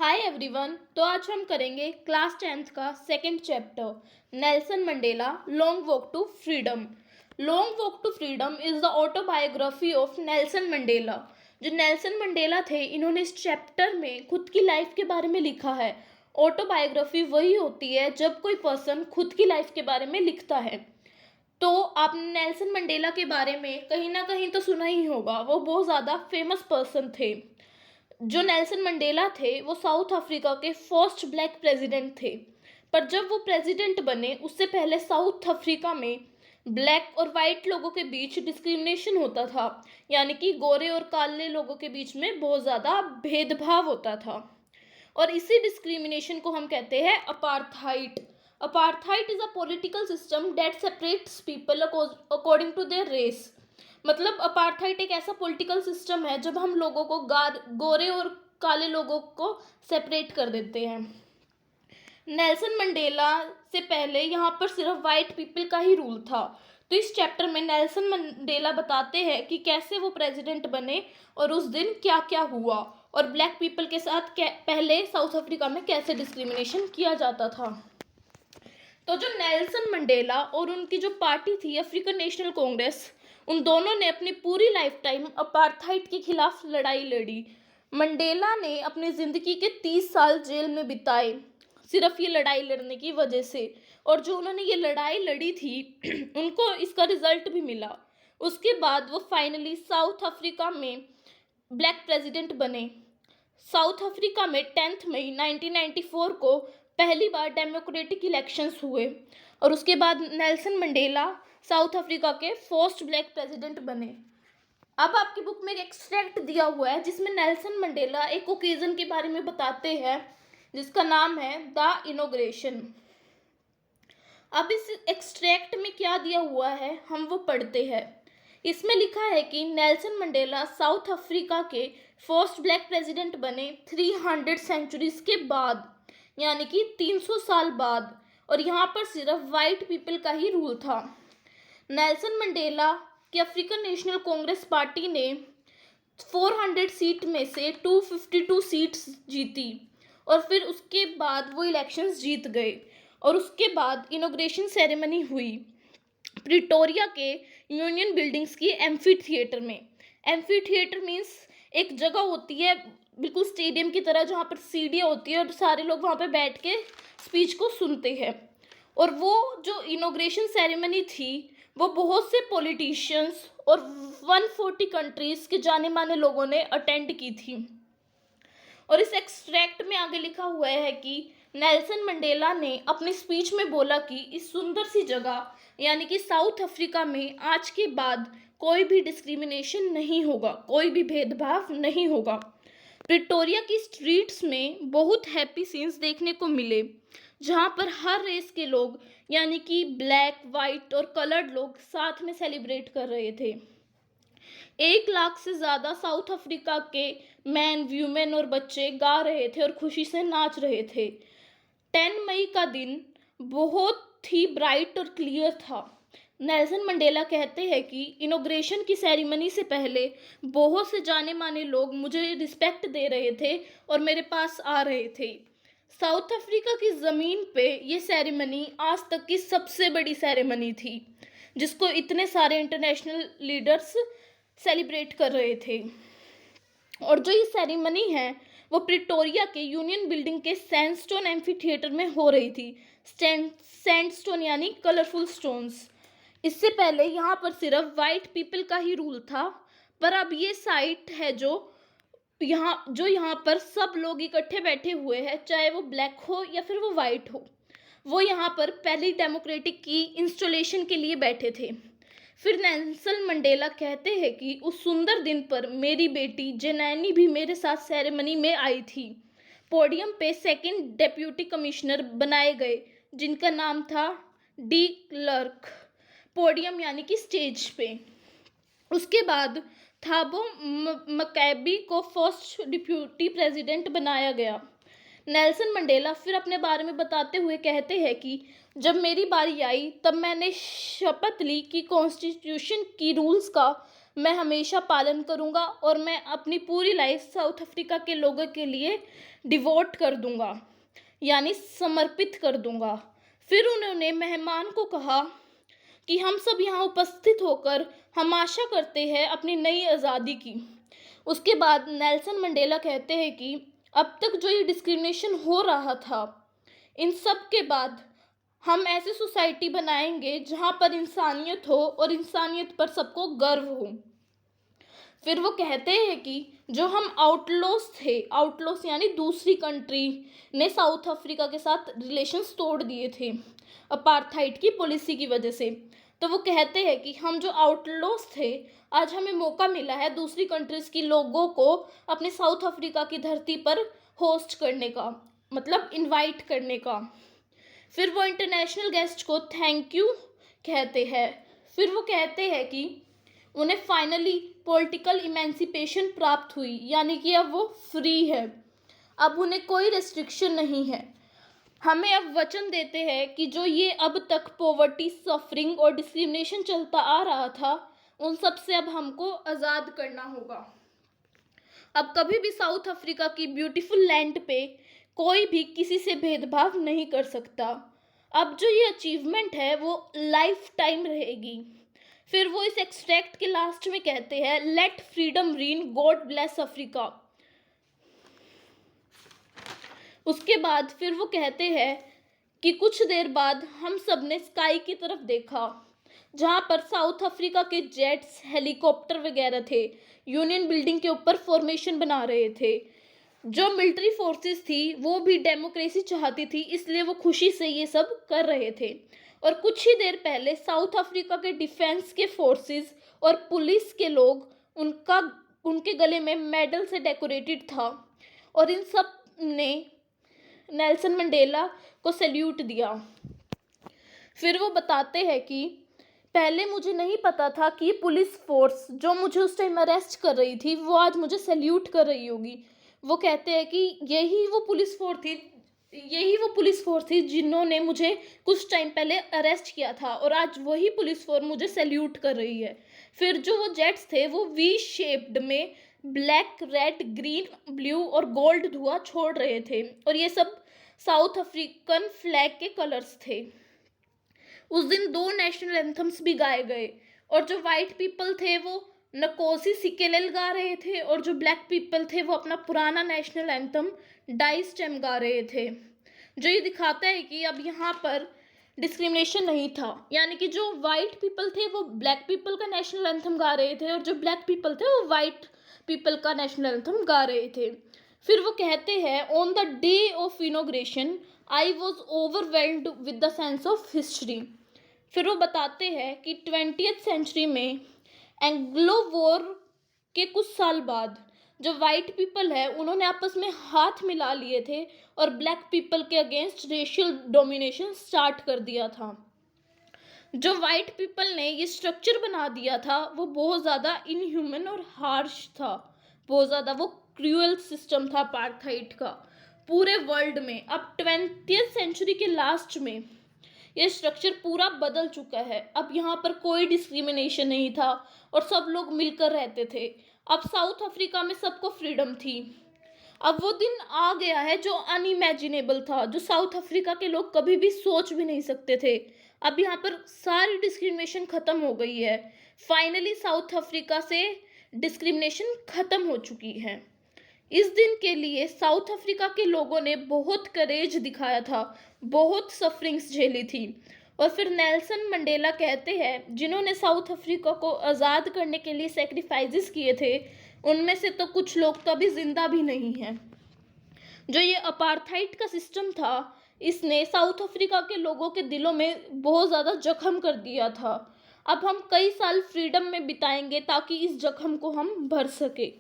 Hi everyone. तो आज हम करेंगे क्लास 10th का second chapter Nelson Mandela long walk to freedom. Long walk to freedom is the autobiography of Nelson Mandela. जो Nelson Mandela थे, इन्होंने इस चैप्टर में खुद की लाइफ के बारे में लिखा है। ऑटोबायोग्राफी वही होती है जब कोई पर्सन खुद की लाइफ के बारे में लिखता है। तो आपने नेल्सन मंडेला के बारे में कहीं ना कहीं तो सुना ही होगा। वो बहुत ज़्यादा फेमस पर्सन थे। जो नेल्सन मंडेला थे वो साउथ अफ्रीका के फर्स्ट ब्लैक प्रेसिडेंट थे। पर जब वो प्रेसिडेंट बने उससे पहले साउथ अफ्रीका में ब्लैक और वाइट लोगों के बीच डिस्क्रिमिनेशन होता था, यानी कि गोरे और काले लोगों के बीच में बहुत ज़्यादा भेदभाव होता था। और इसी डिस्क्रिमिनेशन को हम कहते हैं apartheid. Apartheid is a political system that separates people according to their race. मतलब अपार्थाइड एक ऐसा पॉलिटिकल सिस्टम है जब हम लोगों को गोरे और काले लोगों को सेपरेट कर देते हैं। नेल्सन मंडेला से पहले यहाँ पर सिर्फ वाइट पीपल का ही रूल था। तो इस चैप्टर में नेल्सन मंडेला बताते हैं कि कैसे वो प्रेसिडेंट बने और उस दिन क्या क्या हुआ, और ब्लैक पीपल के साथ पहले साउथ अफ्रीका में कैसे डिस्क्रिमिनेशन किया जाता था। तो जो नेल्सन मंडेला और उनकी जो पार्टी थी अफ्रीकन नेशनल कांग्रेस, उन दोनों ने अपनी पूरी लाइफ टाइम अपार्थाइड के खिलाफ लड़ाई लड़ी। मंडेला ने अपनी ज़िंदगी के 30 साल जेल में बिताए सिर्फ ये लड़ाई लड़ने की वजह से। और जो उन्होंने ये लड़ाई लड़ी थी उनको इसका रिजल्ट भी मिला। उसके बाद वो फाइनली साउथ अफ्रीका में ब्लैक प्रेसिडेंट बने। साउथ अफ्रीका में 10 मई 1994 को पहली बार डेमोक्रेटिक इलेक्शंस हुए, और उसके बाद नेल्सन मंडेला साउथ अफ्रीका के फर्स्ट ब्लैक प्रेसिडेंट बने। अब आपकी बुक में एक एक्सट्रैक्ट दिया हुआ है जिसमें नेल्सन मंडेला एक ओकेजन के बारे में बताते हैं जिसका नाम है द इनॉग्रेशन। अब इस एक्सट्रैक्ट में क्या दिया हुआ है हम वो पढ़ते हैं। इसमें लिखा है कि नेल्सन मंडेला साउथ अफ्रीका के फर्स्ट ब्लैक प्रेसिडेंट बने 300 सेंचुरीज के बाद, यानी कि 300 साल बाद, और यहाँ पर सिर्फ वाइट पीपल का ही रूल था। नेल्सन मंडेला की अफ्रीकन नेशनल कांग्रेस पार्टी ने 400 सीट में से 252 सीट्स जीती, और फिर उसके बाद वो इलेक्शंस जीत गए। और उसके बाद इनॉग्रेशन सेरेमनी हुई प्रिटोरिया के यूनियन बिल्डिंग्स की एम्फी थिएटर में। एम्फी थिएटर मीन्स एक जगह होती है बिल्कुल स्टेडियम की तरह जहाँ पर सीढ़ियाँ होती है और सारे लोग वहाँ पे बैठ के स्पीच को सुनते हैं। और वो जो इनॉग्रेशन सेरेमनी थी वो बहुत से पॉलिटिशियंस और 140 कंट्रीज़ के जाने माने लोगों ने अटेंड की थी। और इस एक्सट्रैक्ट में आगे लिखा हुआ है कि नेल्सन मंडेला ने अपनी स्पीच में बोला कि इस सुंदर सी जगह यानी कि साउथ अफ्रीका में आज के बाद कोई भी डिस्क्रिमिनेशन नहीं होगा, कोई भी भेदभाव नहीं होगा। प्रिटोरिया की स्ट्रीट्स में बहुत हैप्पी सीन्स देखने को मिले जहाँ पर हर रेस के लोग यानी कि ब्लैक, वाइट और कलर्ड लोग साथ में सेलिब्रेट कर रहे थे। 1 लाख से ज़्यादा साउथ अफ्रीका के मैन, व्यूमेन और बच्चे गा रहे थे और खुशी से नाच रहे थे। 10 मई का दिन बहुत ही ब्राइट और क्लियर था। नेल्सन मंडेला कहते हैं कि इनॉग्रेशन की सेरेमनी से पहले बहुत से जाने माने लोग मुझे रिस्पेक्ट दे रहे थे और मेरे पास आ रहे थे। साउथ अफ्रीका की ज़मीन पे ये सेरेमनी आज तक की सबसे बड़ी सेरेमनी थी जिसको इतने सारे इंटरनेशनल लीडर्स सेलिब्रेट कर रहे थे। और जो ये सेरेमनी है वो प्रिटोरिया के यूनियन बिल्डिंग के सैंडस्टोन एम्फी थिएटर में हो रही थी। सैंडस्टोन यानी कलरफुल स्टोन्स। इससे पहले यहाँ पर सिर्फ वाइट पीपल का ही रूल था, पर अब ये साइट है जो यहाँ पर सब लोग इकट्ठे बैठे हुए हैं, चाहे वो ब्लैक हो या फिर वो वाइट हो। वो यहाँ पर पहली डेमोक्रेटिक की इंस्टॉलेशन के लिए बैठे थे। फिर नेल्सन मंडेला कहते हैं कि उस सुंदर दिन पर मेरी बेटी जेनैनी भी मेरे साथ सेरेमनी में आई थी। पोडियम पे सेकंड डेप्यूटी कमिश्नर बनाए गए जिनका नाम था डी क्लर्क। पोडियम यानी कि स्टेज पे। उसके बाद थाबो मकैबी को फर्स्ट डिप्यूटी प्रेसिडेंट बनाया गया। नेल्सन मंडेला फिर अपने बारे में बताते हुए कहते हैं कि जब मेरी बारी आई तब मैंने शपथ ली कि कॉन्स्टिट्यूशन की रूल्स का मैं हमेशा पालन करूँगा और मैं अपनी पूरी लाइफ साउथ अफ्रीका के लोगों के लिए डिवोट कर दूँगा, यानी समर्पित कर दूँगा। फिर उन्होंने मेहमान को कहा कि हम सब यहाँ उपस्थित होकर हम आशा करते हैं अपनी नई आज़ादी की। उसके बाद नेल्सन मंडेला कहते हैं कि अब तक जो ये डिस्क्रिमिनेशन हो रहा था, इन सब के बाद हम ऐसी सोसाइटी बनाएंगे जहाँ पर इंसानियत हो और इंसानियत पर सबको गर्व हो। फिर वो कहते हैं कि जो हम आउटलॉस थे, आउटलॉस यानी दूसरी कंट्री ने साउथ अफ्रीका के साथ रिलेशंस तोड़ दिए थे अपार्थाइड की पॉलिसी की वजह से। तो वो कहते हैं कि हम जो आउटलॉस थे, आज हमें मौका मिला है दूसरी कंट्रीज़ की लोगों को अपने साउथ अफ्रीका की धरती पर होस्ट करने का, मतलब इनवाइट करने का। फिर वो इंटरनेशनल गेस्ट को थैंक यू कहते हैं। फिर वो कहते हैं कि उन्हें फाइनली पॉलिटिकल इमेंसिपेशन प्राप्त हुई, यानी कि अब वो फ्री है, अब उन्हें कोई रेस्ट्रिक्शन नहीं है। हमें अब वचन देते हैं कि जो ये अब तक पॉवर्टी, सफरिंग और डिस्क्रिमिनेशन चलता आ रहा था, उन सब से अब हमको आज़ाद करना होगा। अब कभी भी साउथ अफ्रीका की ब्यूटीफुल लैंड पे कोई भी किसी से भेदभाव नहीं कर सकता। अब जो ये अचीवमेंट है वो लाइफ टाइम रहेगी। फिर वो इस एक्सट्रैक्ट के लास्ट में कहते हैं, let freedom reign, God bless Africa. उसके बाद फिर वो कहते हैं कि कुछ देर बाद हम सब ने स्काई की तरफ देखा, जहाँ पर साउथ अफ्रीका के जेट्स, हेलीकॉप्टर वगैरह थे, यूनियन बिल्डिंग के ऊपर फॉर्मेशन बना रहे थे। जो मिलिट्री फोर्सेस थी वो भी डेमोक्रेसी चाहती थी, इसलिए वो खुशी से ये सब कर रहे थे। और कुछ ही देर पहले साउथ अफ्रीका के डिफेंस के फोर्सेस और पुलिस के लोग उनके गले में मेडल से डेकोरेटेड था, और इन सब ने नेल्सन मंडेला को सैल्यूट दिया। फिर वो बताते हैं कि पहले मुझे नहीं पता था कि पुलिस फोर्स जो मुझे उस टाइम अरेस्ट कर रही थी वो आज मुझे सैल्यूट कर रही होगी। वो कहते हैं कि यही वो पुलिस फोर्स थी जिन्होंने मुझे कुछ टाइम पहले अरेस्ट किया था, और आज वही पुलिस फोर्स मुझे सैल्यूट कर रही है। फिर जो वो जेट्स थे वो वी शेप्ड में ब्लैक, रेड, ग्रीन, ब्लू और गोल्ड धुआं छोड़ रहे थे, और ये सब साउथ अफ्रीकन फ्लैग के कलर्स थे। उस दिन 2 नेशनल एंथम्स भी गाए गए, और जो वाइट पीपल थे वो नकोसी सिकेलेल गा रहे थे, और जो ब्लैक पीपल थे वो अपना पुराना नेशनल एंथम डाई स्टेम गा रहे थे, जो ये दिखाता है कि अब यहाँ पर डिस्क्रिमिनेशन नहीं था। यानी कि जो वाइट पीपल थे वो ब्लैक पीपल का नेशनल एंथम गा रहे थे, और जो ब्लैक पीपल थे वो वाइट पीपल का नेशनल एंथम गा रहे थे। फिर वो कहते हैं, on the day of inauguration I was overwhelmed with the sense of history. फिर वो बताते हैं कि 20th सेंचुरी में एंग्लो वॉर के कुछ साल बाद जो वाइट पीपल है उन्होंने आपस में हाथ मिला लिए थे और ब्लैक पीपल के अगेंस्ट रेशियल डोमिनेशन स्टार्ट कर दिया था। जो वाइट पीपल ने ये स्ट्रक्चर बना दिया था वो बहुत ज़्यादा इनह्यूमन और हार्श था, बहुत ज़्यादा वो क्रूअल सिस्टम था अपार्थाइड का पूरे वर्ल्ड में। अब 20th सेंचुरी के लास्ट में ये स्ट्रक्चर पूरा बदल चुका है। अब यहाँ पर कोई डिस्क्रिमिनेशन नहीं था और सब लोग मिलकर रहते थे। अब साउथ अफ्रीका में सबको फ्रीडम थी। अब वो दिन आ गया है जो अनइमेजिनेबल था, जो साउथ अफ्रीका के लोग कभी भी सोच भी नहीं सकते थे। अब यहाँ पर सारी डिस्क्रिमिनेशन ख़त्म हो गई है। फाइनली साउथ अफ्रीका से डिस्क्रिमिनेशन ख़त्म हो चुकी है। इस दिन के लिए साउथ अफ्रीका के लोगों ने बहुत करेज दिखाया था, बहुत सफरिंग्स झेली थी। और फिर नेल्सन मंडेला कहते हैं, जिन्होंने साउथ अफ्रीका को आज़ाद करने के लिए सेक्रीफाइसेस किए थे, उनमें से तो कुछ लोग तो अभी जिंदा भी नहीं हैं। जो ये अपार्थाइड का सिस्टम था, इसने साउथ अफ्रीका के लोगों के दिलों में बहुत ज़्यादा जख्म कर दिया था। अब हम कई साल फ्रीडम में बिताएंगे ताकि इस जख्म को हम भर सके।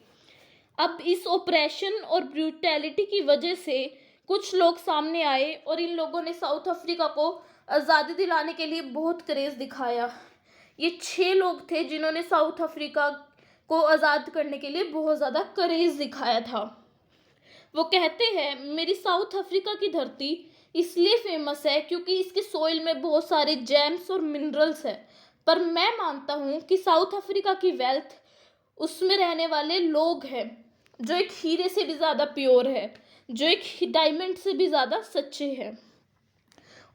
अब इस ऑपरेशन और ब्रूटैलिटी की वजह से कुछ लोग सामने आए और इन लोगों ने साउथ अफ्रीका को आज़ादी दिलाने के लिए बहुत क्रेज़ दिखाया। ये 6 लोग थे जिन्होंने साउथ अफ्रीका को आज़ाद करने के लिए बहुत ज़्यादा क्रेज़ दिखाया था। वो कहते हैं, मेरी साउथ अफ्रीका की धरती इसलिए फेमस है क्योंकि इसके सॉइल में बहुत सारे जेम्स और मिनरल्स हैं, पर मैं मानता हूँ कि साउथ अफ्रीका की वेल्थ उसमें रहने वाले लोग हैं जो एक हीरे से भी ज़्यादा प्योर है, जो एक डायमंड से भी ज़्यादा सच्चे हैं।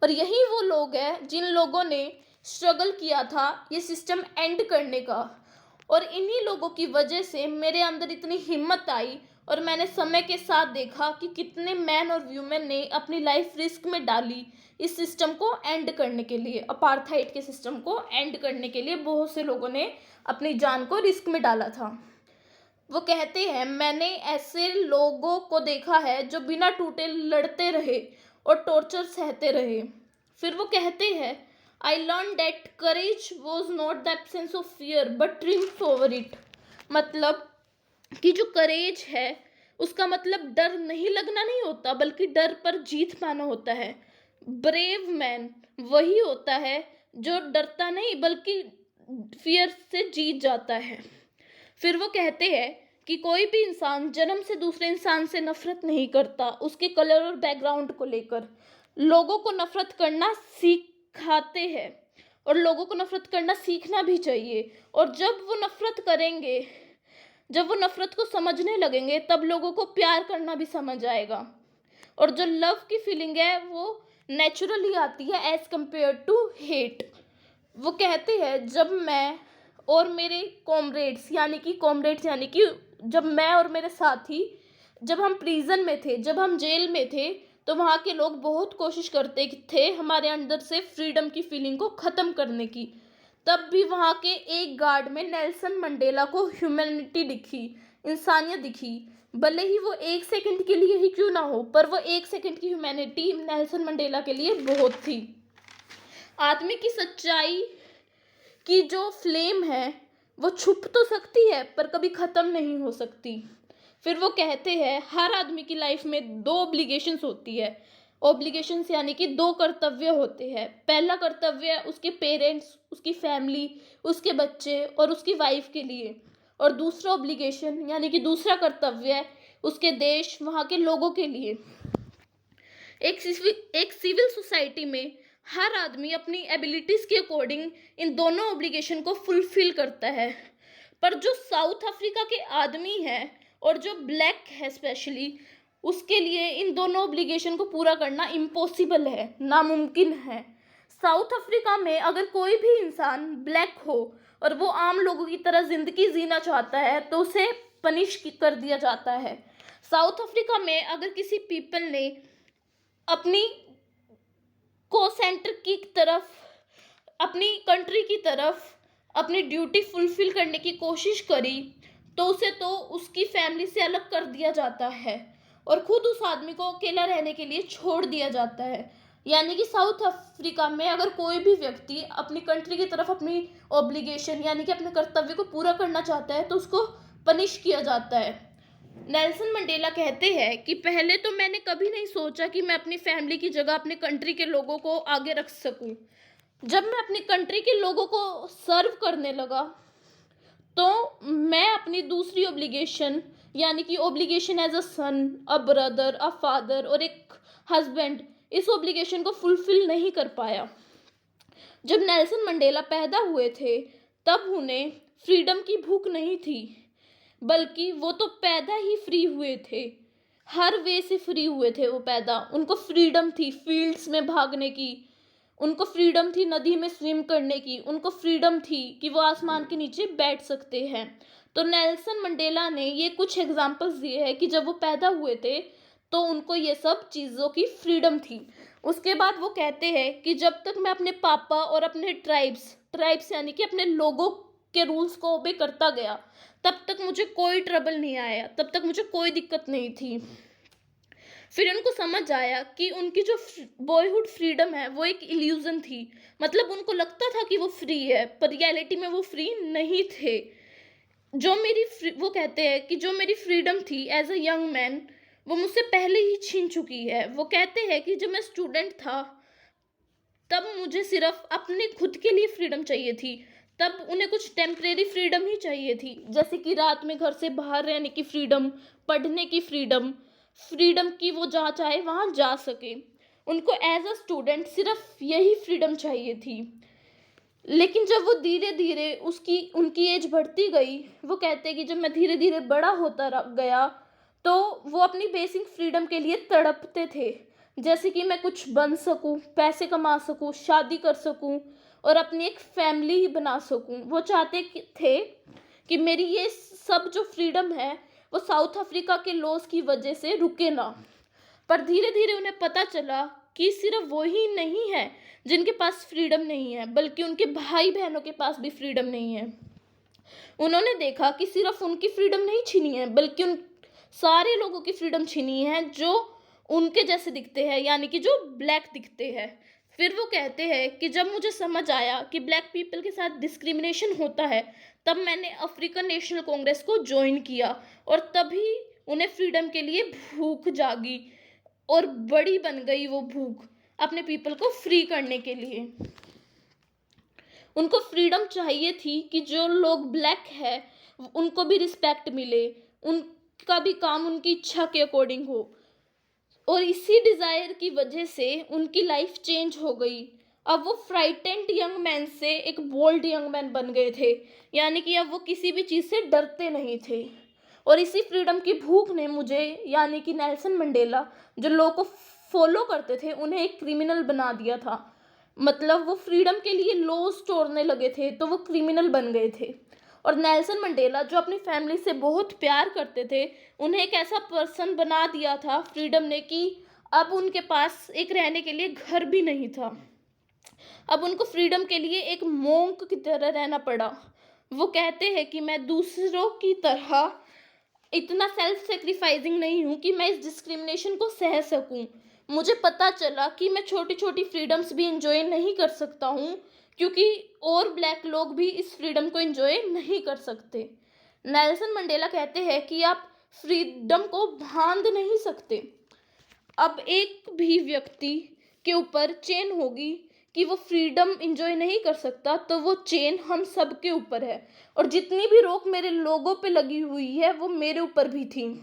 और यही वो लोग हैं जिन लोगों ने स्ट्रगल किया था ये सिस्टम एंड करने का। और इन्हीं लोगों की वजह से मेरे अंदर इतनी हिम्मत आई और मैंने समय के साथ देखा कि कितने मैन और वुमेन ने अपनी लाइफ रिस्क में डाली इस सिस्टम को एंड करने के लिए। अपार्थाइड के सिस्टम को एंड करने के लिए बहुत से लोगों ने अपनी जान को रिस्क में डाला था। वो कहते हैं, मैंने ऐसे लोगों को देखा है जो बिना टूटे लड़ते रहे और टॉर्चर सहते रहे। फिर वो कहते हैं, I learn that courage was not the absence of fear but triumph over it. मतलब कि जो करेज है उसका मतलब डर नहीं लगना नहीं होता, बल्कि डर पर जीत पाना होता है। ब्रेव मैन वही होता है जो डरता नहीं बल्कि फियर से जीत जाता है। फिर वो कहते हैं कि कोई भी इंसान जन्म से दूसरे इंसान से नफरत नहीं करता उसके कलर और बैकग्राउंड को लेकर। लोगों को नफरत करना सिखाते हैं और लोगों को नफरत करना सीखना भी चाहिए। और जब वो नफरत करेंगे, जब वो नफरत को समझने लगेंगे, तब लोगों को प्यार करना भी समझ आएगा। और जो लव की फीलिंग है वो नेचुरली आती है एज कम्पेयर टू हेट। वो कहते हैं, जब मैं और मेरे कॉमरेड्स यानी कि जब मैं और मेरे साथी जब हम प्रिजन में थे, जब हम जेल में थे, तो वहाँ के लोग बहुत कोशिश करते थे हमारे अंदर से फ्रीडम की फीलिंग को ख़त्म करने की। तब भी वहाँ के एक गार्ड में नेल्सन मंडेला को ह्यूमैनिटी दिखी, इंसानियत दिखी। भले ही वो 1 सेकंड के लिए ही क्यों ना हो, पर वो 1 सेकंड की ह्यूमैनिटी नेल्सन मंडेला के लिए बहुत थी। आदमी की सच्चाई की जो फ्लेम है वो छुप तो सकती है पर कभी ख़त्म नहीं हो सकती। फिर वो कहते हैं, हर आदमी की लाइफ में 2 ऑब्लिगेशंस होती है। ऑब्लिगेशंस यानी कि 2 कर्तव्य होते हैं। पहला कर्तव्य है उसके पेरेंट्स, उसकी फैमिली, उसके बच्चे और उसकी वाइफ के लिए। और दूसरा ऑब्लिगेशन यानी कि दूसरा कर्तव्य है उसके देश, वहाँ के लोगों के लिए। एक सिविल सोसाइटी में हर आदमी अपनी एबिलिटीज़ के अकॉर्डिंग इन दोनों ऑब्लिगेशन को फुलफिल करता है। पर जो साउथ अफ्रीका के आदमी है और जो ब्लैक है स्पेशली, उसके लिए इन दोनों ऑब्लिगेशन को पूरा करना इम्पॉसिबल है, नामुमकिन है। साउथ अफ्रीका में अगर कोई भी इंसान ब्लैक हो और वो आम लोगों की तरह ज़िंदगी जीना चाहता है तो उसे पनिश कर दिया जाता है। साउथ अफ्रीका में अगर किसी पीपल ने अपनी को सेंटर की तरफ, अपनी कंट्री की तरफ अपनी ड्यूटी फुलफिल करने की कोशिश करी तो उसे तो उसकी फैमिली से अलग कर दिया जाता है और खुद उस आदमी को अकेला रहने के लिए छोड़ दिया जाता है। यानी कि साउथ अफ्रीका में अगर कोई भी व्यक्ति अपनी कंट्री की तरफ अपनी ऑब्लिगेशन यानी कि अपने कर्तव्य को पूरा करना चाहता है तो उसको पनिश किया जाता है। नेल्सन मंडेला कहते हैं कि पहले तो मैंने कभी नहीं सोचा कि मैं अपनी फैमिली की जगह अपने कंट्री के लोगों को आगे रख सकूं। जब मैं अपनी कंट्री के लोगों को सर्व करने लगा तो मैं अपनी दूसरी ऑब्लिगेशन यानी कि obligation as a son, a brother, a father और एक हस्बैंड, इस ऑब्लिगेशन को फुलफिल नहीं कर पाया। जब नेल्सन मंडेला पैदा हुए थे तब उन्हें फ्रीडम की भूख नहीं थी, बल्कि वो तो पैदा ही फ्री हुए थे। हर वे से फ्री हुए थे वो पैदा। उनको फ्रीडम थी फील्ड्स में भागने की, उनको फ्रीडम थी नदी में स्विम करने की, उनको फ्रीडम थी कि वो आसमान के नीचे बैठ सकते हैं। तो नेल्सन मंडेला ने ये कुछ एग्जाम्पल्स दिए हैं कि जब वो पैदा हुए थे तो उनको ये सब चीज़ों की फ्रीडम थी। उसके बाद वो कहते हैं कि जब तक मैं अपने पापा और अपने ट्राइब्स यानी कि अपने लोगों के रूल्स को ओबे करता गया, तब तक मुझे कोई ट्रबल नहीं आया, तब तक मुझे कोई दिक्कत नहीं थी। फिर उनको समझ आया कि उनकी जो बॉयहुड फ्रीडम है वो एक इल्यूजन थी। मतलब उनको लगता था कि वो फ्री है पर रियलिटी में वो फ्री नहीं थे। वो कहते हैं कि जो मेरी फ्रीडम थी एज अ यंग मैन वो मुझसे पहले ही छीन चुकी है। वो कहते हैं कि जब मैं स्टूडेंट था तब मुझे सिर्फ अपने खुद के लिए फ्रीडम चाहिए थी, तब उन्हें कुछ टेम्परेरी फ्रीडम ही चाहिए थी, जैसे कि रात में घर से बाहर रहने की फ्रीडम, पढ़ने की फ्रीडम की वो जहाँ चाहे वहाँ जा सके। उनको एज अ स्टूडेंट सिर्फ यही फ्रीडम चाहिए थी। लेकिन जब वो धीरे धीरे उनकी एज बढ़ती गई, वो कहते हैं कि जब मैं धीरे धीरे बड़ा होता गया तो वो अपनी बेसिक फ्रीडम के लिए तड़पते थे, जैसे कि मैं कुछ बन सकूं, पैसे कमा सकूं, शादी कर सकूं और अपनी एक फैमिली ही बना सकूं। वो चाहते थे कि मेरी ये सब जो फ्रीडम है वो साउथ अफ्रीका के लॉज की वजह से रुके ना। पर धीरे धीरे उन्हें पता चला कि सिर्फ वो ही नहीं है जिनके पास फ्रीडम नहीं है, बल्कि उनके भाई बहनों के पास भी फ्रीडम नहीं है। उन्होंने देखा कि सिर्फ उनकी फ्रीडम नहीं छीनी है, बल्कि उन सारे लोगों की फ्रीडम छीनी है जो उनके जैसे दिखते हैं, यानी कि जो ब्लैक दिखते हैं। फिर वो कहते हैं कि जब मुझे समझ आया कि ब्लैक पीपल के साथ डिस्क्रिमिनेशन होता है, तब मैंने अफ्रीकन नेशनल कांग्रेस को ज्वाइन किया और तभी उन्हें फ्रीडम के लिए भूख जागी और बड़ी बन गई वो भूख अपने पीपल को फ्री करने के लिए। उनको फ्रीडम चाहिए थी कि जो लोग ब्लैक है उनको भी रिस्पेक्ट मिले, उनका भी काम उनकी इच्छा के अकॉर्डिंग हो। और इसी डिज़ायर की वजह से उनकी लाइफ चेंज हो गई। अब वो फ्राइटेंड यंग मैन से एक बोल्ड यंग मैन बन गए थे, यानी कि अब वो किसी भी चीज़ से डरते नहीं थे। और इसी फ्रीडम की भूख ने मुझे, यानी कि नेल्सन मंडेला, जो लोगों को फॉलो करते थे, उन्हें एक क्रिमिनल बना दिया था। मतलब वो फ्रीडम के लिए लॉज तोड़ने लगे थे तो वो क्रिमिनल बन गए थे। और नेल्सन मंडेला जो अपनी फैमिली से बहुत प्यार करते थे, उन्हें एक ऐसा पर्सन बना दिया था फ्रीडम ने कि अब उनके पास एक रहने के लिए घर भी नहीं था। अब उनको फ्रीडम के लिए एक मोंक की तरह रहना पड़ा। वो कहते हैं कि मैं दूसरों की तरह इतना सेल्फ सेक्रीफाइसिंग नहीं हूँ कि मैं इस डिस्क्रिमिनेशन को सह सकूँ। मुझे पता चला कि मैं छोटी छोटी फ्रीडम्स भी इंजॉय नहीं कर सकता हूँ, क्योंकि और ब्लैक लोग भी इस फ्रीडम को इंजॉय नहीं कर सकते। नेल्सन मंडेला कहते हैं कि आप फ्रीडम को बांध नहीं सकते। अब एक भी व्यक्ति के ऊपर चेन होगी कि वो फ्रीडम इंजॉय नहीं कर सकता, तो वो चेन हम सब के ऊपर है। और जितनी भी रोक मेरे लोगों पे लगी हुई है वो मेरे ऊपर भी थी।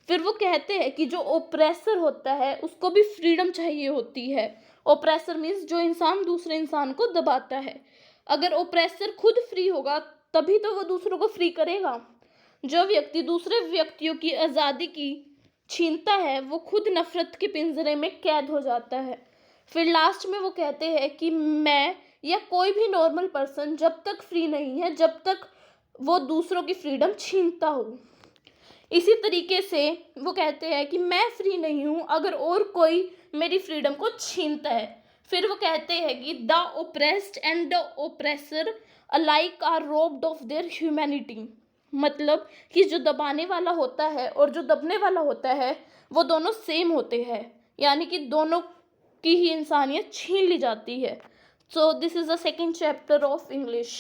फिर वो कहते हैं कि जो ओप्रेसर होता है उसको भी फ्रीडम चाहिए होती है। ओप्रेसर मीन्स जो इंसान दूसरे इंसान को दबाता है। अगर ओप्रेसर खुद फ्री होगा तभी तो वो दूसरों को फ्री करेगा। जो व्यक्ति दूसरे व्यक्तियों की आज़ादी की छीनता है वो खुद नफरत के पिंजरे में कैद हो जाता है। फिर लास्ट में वो कहते हैं कि मैं या कोई भी नॉर्मल पर्सन जब तक फ्री नहीं है जब तक वो दूसरों की फ्रीडम छीनता हो। इसी तरीके से वो कहते हैं कि मैं फ्री नहीं हूँ अगर और कोई मेरी फ्रीडम को छीनता है। फिर वो कहते हैं कि the oppressed and the oppressor alike are robbed of their humanity. मतलब कि जो दबाने वाला होता है और जो दबने वाला होता है वो दोनों सेम होते हैं, यानी कि दोनों की ही इंसानियत छीन ली जाती है। So this is the second chapter of English.